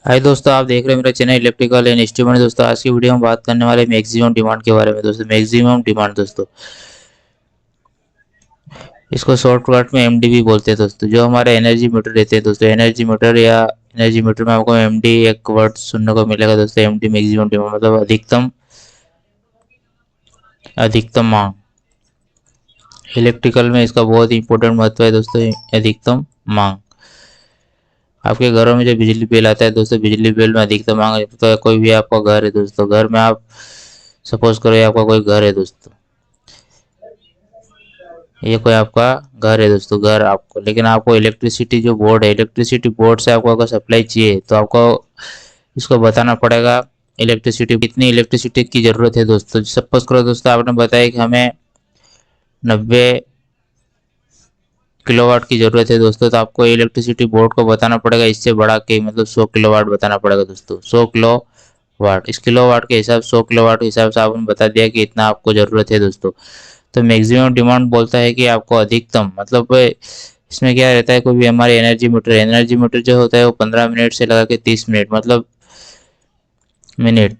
हाय दोस्तों, आप देख रहे हैं मेरा चैनल इलेक्ट्रिकल एंड इंस्ट्रूमेंट। दोस्तों आज की वीडियो में बात करने वाले मैक्सिमम डिमांड के बारे में। दोस्तों मैक्सिमम डिमांड दोस्तों इसको शॉर्टकट में एमडी भी बोलते हैं। दोस्तों जो हमारे एनर्जी मीटर रहते हैं, दोस्तों एनर्जी मीटर या एनर्जी मीटर में आपको एमडी एक वर्ड सुनने को मिलेगा। दोस्तों एमडी मैक्सिमम डिमांड मतलब अधिकतम अधिकतम मांग। इलेक्ट्रिकल में इसका बहुत इंपॉर्टेंट महत्व है दोस्तों, अधिकतम मांग। आपके घरों में जो बिजली बिल आता है दोस्तों, बिजली बिल में अधिकतम मांग। तो कोई भी आपका घर है दोस्तों, घर में आप सपोज करो ये आपका कोई घर है दोस्तों, ये कोई आपका घर है दोस्तों, घर आपको, लेकिन आपको इलेक्ट्रिसिटी जो बोर्ड है, इलेक्ट्रिसिटी बोर्ड से आपको अगर सप्लाई चाहिए तो आपको इसको बताना पड़ेगा इलेक्ट्रिसिटी कितनी इलेक्ट्रिसिटी की ज़रूरत है। दोस्तों सपोज करो दोस्तों, आपने बताया कि हमें 90 किलोवाट की ज़रूरत है दोस्तों, तो आपको इलेक्ट्रिसिटी बोर्ड को बताना पड़ेगा इससे बढ़ा के, मतलब 100 किलोवाट बताना पड़ेगा दोस्तों। 100 किलोवाट, इस किलोवाट के हिसाब 100 किलोवाट के हिसाब से आपने बता दिया कि इतना आपको ज़रूरत है दोस्तों। तो मैक्सिमम डिमांड बोलता है कि आपको अधिकतम, मतलब इसमें क्या रहता है, कोई भी हमारे एनर्जी मीटर जो होता है वो 15 मिनट से लगा के 30 मिनट, मतलब मिनट,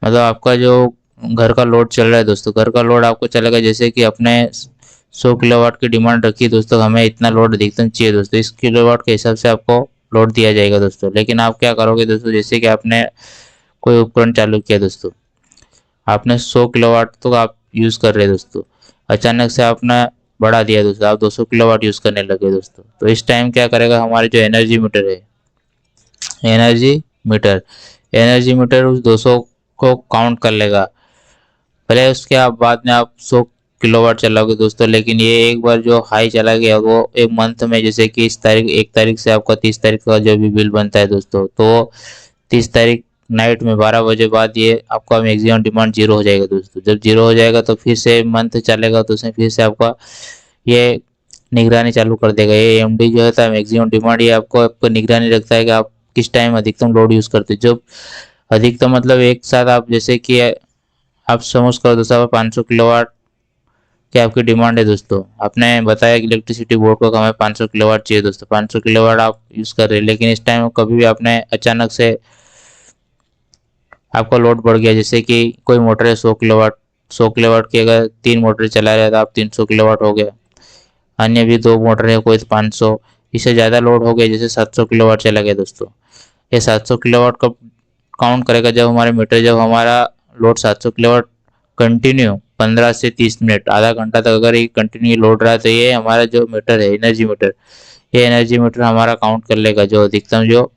मतलब आपका जो घर का लोड चल रहा है दोस्तों, घर का लोड आपको चलेगा, जैसे कि अपने 100 किलोवाट की डिमांड रखी दोस्तों, हमें इतना लोड अधिकतम चाहिए दोस्तों, इस किलोवाट के हिसाब से आपको लोड दिया जाएगा दोस्तों। लेकिन आप क्या करोगे दोस्तों, जैसे कि आपने कोई उपकरण चालू किया दोस्तों, आपने 100 किलोवाट तो आप यूज़ कर रहे हैं दोस्तों, अचानक से आपने बढ़ा दिया दोस्तों, आप 200 किलोवाट यूज़ करने लगे दोस्तों, तो इस टाइम क्या करेगा हमारे जो एनर्जी मीटर है, एनर्जी मीटर एनर्जी मीटर उस 200 को काउंट कर लेगा। भले उसके आप बाद में आप 100 किलोवाट चलाओगे दोस्तों, लेकिन ये एक बार जो हाई चला गया वो एक मंथ में, जैसे कि इस तारीख 1 तारीख से आपका 30 तारीख का जो भी बिल बनता है दोस्तों, तो 30 तारीख नाइट में 12 बजे बाद ये आपका मैक्सिमम डिमांड जीरो हो जाएगा दोस्तों। जब जीरो हो जाएगा तो फिर से मंथ चलेगा, तो उसमें फिर से आपका ये निगरानी चालू कर देगा। ये एमडी जो होता है मैक्सिमम डिमांड, ये आपको निगरानी रखता है कि आप किस टाइम अधिकतम लोड यूज़ करते हैं। जब अधिकतम मतलब एक साथ आप, जैसे कि आप समझ कर दोस्तों, आप 500 किलोवाट की आपकी डिमांड है दोस्तों, आपने बताया कि इलेक्ट्रिसिटी बोर्ड को हमें 500 किलोवाट चाहिए दोस्तों, 500 किलोवाट आप यूज़ कर रहे हैं, लेकिन इस टाइम कभी भी आपने अचानक से आपका लोड बढ़ गया, जैसे कि कोई मोटर है 100 किलोवाट, 100 किलोवाट की अगर 3 मोटर चला रहा है तो आप 300 किलोवाट हो गया। अन्य भी 2 मोटर है, कोई 500, इससे ज़्यादा लोड हो गया, जैसे 700 किलोवाट चला गया दोस्तों। ये 700 किलोवाट कब काउंट करेगा, जब हमारे मीटर, जब हमारा लोड 700 किलोवाट कंटिन्यू 15 से 30 मिनट, आधा घंटा तक अगर ये कंटिन्यू लोड रहा, तो ये हमारा जो मीटर है एनर्जी मीटर, ये एनर्जी मीटर हमारा काउंट कर लेगा, जो अधिकतम जो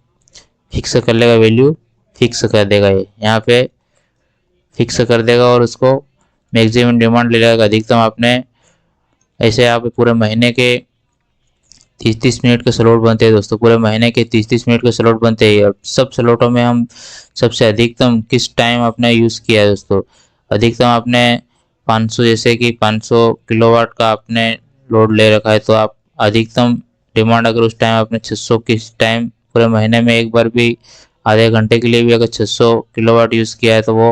फिक्स कर लेगा, वैल्यू फिक्स कर देगा, ये यहाँ पे फिक्स कर देगा और उसको मैक्सिमम डिमांड ले लेगा। अधिकतम आपने, ऐसे आप पूरे महीने के 30-30 मिनट के स्लॉट बनते हैं दोस्तों, पूरे महीने के 30-30 मिनट के स्लॉट बनते हैं। अब सब स्लॉटों में हम सबसे अधिकतम किस टाइम आपने यूज़ किया है दोस्तों, अधिकतम आपने 500, जैसे कि 500 किलोवाट का आपने लोड ले रखा है, तो आप अधिकतम डिमांड अगर उस टाइम आपने 600 किस टाइम पूरे महीने में एक बार भी आधे घंटे के लिए भी अगर 600 किलोवाट यूज़ किया है, तो वो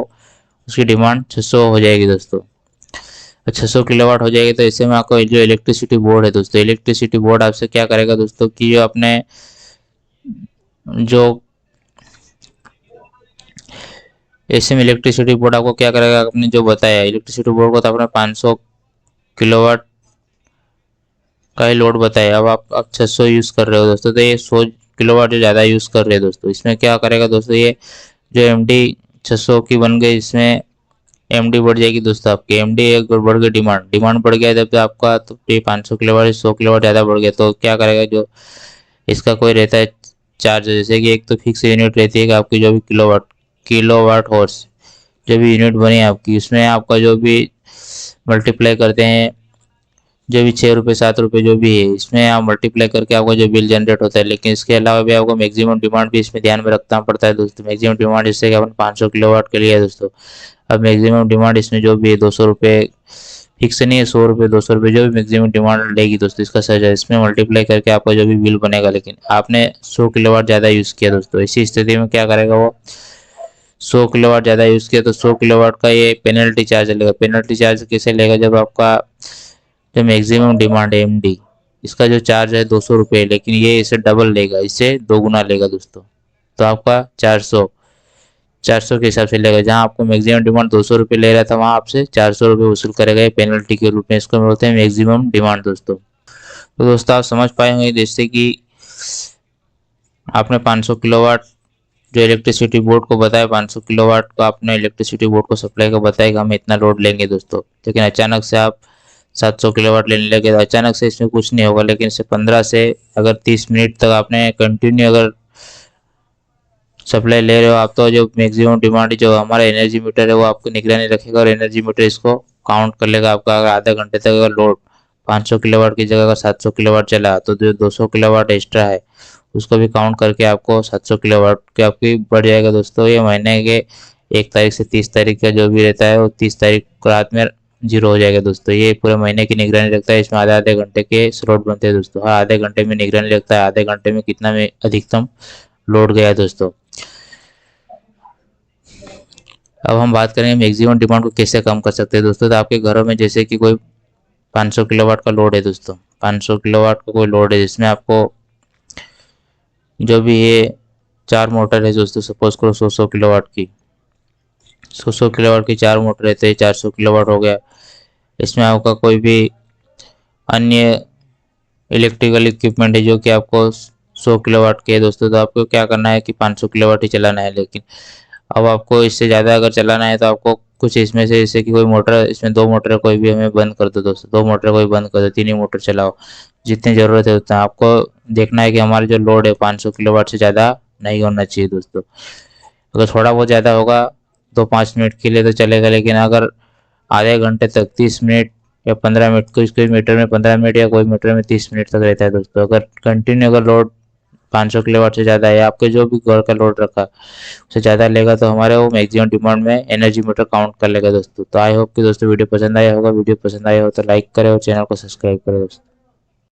उसकी डिमांड 600 हो जाएगी दोस्तों। 600 किलोवाट हो जाएगी, तो ऐसे में आपको जो इलेक्ट्रिसिटी बोर्ड है दोस्तों, इलेक्ट्रिसिटी बोर्ड आपसे क्या करेगा दोस्तों, कि जो अपने जो ऐसे में इलेक्ट्रिसिटी बोर्ड आपको क्या करेगा, आपने जो बताया इलेक्ट्रिसिटी बोर्ड को, तो आपने 500 किलोवाट का ही लोड बताया, अब आप 600 यूज़ कर रहे हो दोस्तों, तो ये 100 किलोवाट जो ज़्यादा यूज़ कर रहे हैं दोस्तों, इसमें क्या करेगा दोस्तों, ये जो एमडी 600 की बन गई, इसमें एमडी बढ़ जाएगी दोस्तों, आपकी एमडी एक बढ़ गई, डिमांड डिमांड बढ़ गया जब, तो आपका तो ये 500 किलोवाट 100 किलोवाट ज़्यादा बढ़ गया, तो क्या करेगा, जो इसका कोई रहता है चार्ज, जैसे कि एक तो फिक्स यूनिट रहती है कि आपकी जो भी किलोवाट हॉर्स जो भी यूनिट बनी है आपकी, उसमें आपका जो भी मल्टीप्लाई करते हैं, जो भी 6 रुपये 7 रुपये जो भी है, इसमें आप मल्टीप्लाई करके आपका जो बिल जनरेट होता है। लेकिन इसके अलावा भी आपको मैक्सिमम डिमांड भी इसमें ध्यान में रखना पड़ता है दोस्तों। मैक्सिमम डिमांड जैसे कि अपन 500 किलोवाट के लिए है दोस्तों, अब मैक्सिमम डिमांड इसमें जो भी है 200 रुपये, फिक्स नहीं है, 100 रुपये 200 रुपये जो भी मैक्सिमम डिमांड लेगी दोस्तों, इसका सर्च है, इसमें मल्टीप्लाई करके आपका जो भी बिल बनेगा। लेकिन आपने 100 किलोवाट ज़्यादा यूज़ किया दोस्तों, इसी स्थिति में क्या करेगा वो, 100 किलोवाट ज़्यादा यूज़ किया तो 100 किलोवाट का ये पेनल्टी चार्ज लेगा। पेनल्टी चार्ज कैसे लेगा, जब आपका जो मैक्सिमम डिमांड है एमडी, इसका जो चार्ज है 200 रुपये, लेकिन ये इसे डबल लेगा, इससे दोगुना लेगा दोस्तों। तो आपका 400 के हिसाब से लेगा। जहां आपको मैक्सिमम डिमांड 200 रुपये ले रहा था, वहां आपसे 400 रुपये वसूल करेगा ये पेनल्टी के रूप में। इसको बोलते हैं मैक्सिमम डिमांड दोस्तों। तो दोस्तों आप समझ पाएंगे जैसे कि आपने 500 किलोवाट जो इलेक्ट्रिसिटी बोर्ड को बताया, 500 किलोवाट का आपने इलेक्ट्रिसिटी बोर्ड को सप्लाई का बताया कि हम इतना लोड लेंगे दोस्तों, लेकिन अचानक से आप 700 किलोवाट लेने लगे। तो अचानक से इसमें कुछ नहीं होगा, लेकिन इसे 15 से अगर 30 मिनट तक आपने कंटिन्यू अगर सप्लाई ले रहे हो आप, तो जो मैक्सिमम डिमांड जो हमारा एनर्जी मीटर है वो आपको निगरानी रखेगा, और एनर्जी मीटर इसको काउंट कर लेगा आपका। अगर आधे घंटे तक अगर लोड 500 किलोवाट की जगह अगर 700 किलोवाट चला, तो जो 200 किलोवाट एक्स्ट्रा है उसको भी काउंट करके आपको 700 किलोवाट की आपकी बढ़ जाएगा दोस्तों। ये महीने के 1 तारीख से 30 तारीख का जो भी रहता है वो 30 तारीख को रात में जीरो हो जाएगा दोस्तों। ये पूरे महीने की निगरानी रखता है। इसमें आधे आधे घंटे के स्लॉट बनते हैं दोस्तों। हाँ, आधे घंटे में निगरानी रखता है, आधे घंटे में कितना में अधिकतम लोड गया है दोस्तों। अब हम बात करेंगे मैक्सिमम डिमांड को कैसे कम कर सकते हैं दोस्तों। तो आपके घरों में जैसे कि कोई 500 किलोवाट का लोड है दोस्तों, 500 किलोवाट का कोई लोड है जिसमें आपको जो भी ये 4 मोटर है दोस्तों, सपोज करो 100 किलोवाट की, 100 किलोवाट की 4 मोटर है, तो ये 400 किलोवाट हो गया। इसमें आपका कोई भी अन्य इलेक्ट्रिकल इक्विपमेंट है जो कि आपको 100 किलोवाट के है दोस्तों, तो आपको क्या करना है कि 500 किलोवाट ही चलाना है। लेकिन अब आपको इससे ज़्यादा अगर चलाना है तो आपको कुछ इसमें से, जैसे कि कोई मोटर, इसमें 2 मोटर कोई भी हमें बंद कर दो दोस्तों, 2 मोटर कोई बंद कर दो, 3 ही मोटर चलाओ, जितनी ज़रूरत है उतना। आपको देखना है कि हमारा जो लोड है 500 किलोवाट से ज़्यादा नहीं होना चाहिए दोस्तों। अगर थोड़ा बहुत ज़्यादा होगा तो 5 मिनट के लिए तो चलेगा, लेकिन अगर आधे घंटे तक 30 मिनट या 15 मिनट, कोई मीटर में 15 मिनट या कोई मीटर में 30 मिनट तक रहता है दोस्तों। अगर कंटिन्यू अगर लोड 500 किलोवाट से ज़्यादा है, आपके जो भी घर का लोड रखा उससे ज़्यादा लेगा, तो हमारे वो मैक्सिमम डिमांड में एनर्जी मीटर काउंट कर लेगा दोस्तों। तो आई होप कि दोस्तों वीडियो पसंद आया होगा। वीडियो पसंद आया हो तो लाइक करें और चैनल को सब्सक्राइब करें दोस्तों।